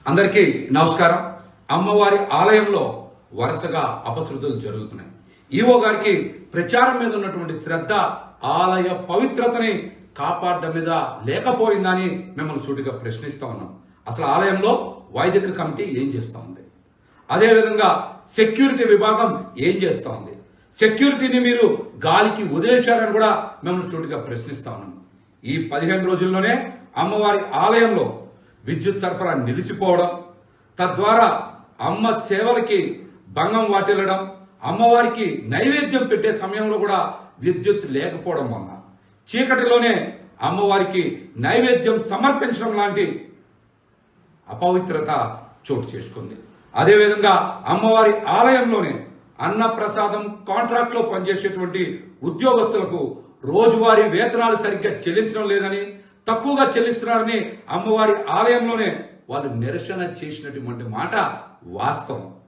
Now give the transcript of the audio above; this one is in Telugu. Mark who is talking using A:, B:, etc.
A: అందరికీ నమస్కారం. అమ్మవారి ఆలయంలో వరుసగా అపశృతులు జరుగుతున్నాయి. ఈవో గారికి ప్రచారం మీద ఉన్నటువంటి శ్రద్ధ ఆలయ పవిత్రతని కాపాడడం మీద లేకపోయిందని మిమ్మల్ని సూటిగా ప్రశ్నిస్తా ఉన్నాం. అసలు ఆలయంలో వైదిక కమిటీ ఏం చేస్తా ఉంది? అదేవిధంగా సెక్యూరిటీ విభాగం ఏం చేస్తా ఉంది? సెక్యూరిటీని మీరు గాలికి వదిలేశారని కూడా మిమ్మల్ని సూటిగా ప్రశ్నిస్తా ఉన్నాం. ఈ 15 రోజుల్లోనే అమ్మవారి ఆలయంలో విద్యుత్ సరఫరా నిలిచిపోవడం, తద్వారా అమ్మ సేవలకి భంగం వాటిల్లడం, అమ్మవారికి నైవేద్యం పెట్టే సమయంలో కూడా విద్యుత్ లేకపోవడం వలన చీకటిలోనే అమ్మవారికి నైవేద్యం సమర్పించడం లాంటి అపవిత్రత చోటు చేసుకుంది. అదేవిధంగా అమ్మవారి ఆలయంలోనే అన్న ప్రసాదం కాంట్రాక్ట్ లో పనిచేసేటువంటి ఉద్యోగస్తులకు రోజువారీ వేతనాలు సరిగ్గా చెల్లించడం లేదని, తక్కువగా చెల్లిస్తున్నారని అమ్మవారి ఆలయంలోనే వాళ్ళు నిరసన చేసినటువంటి మాట వాస్తవం.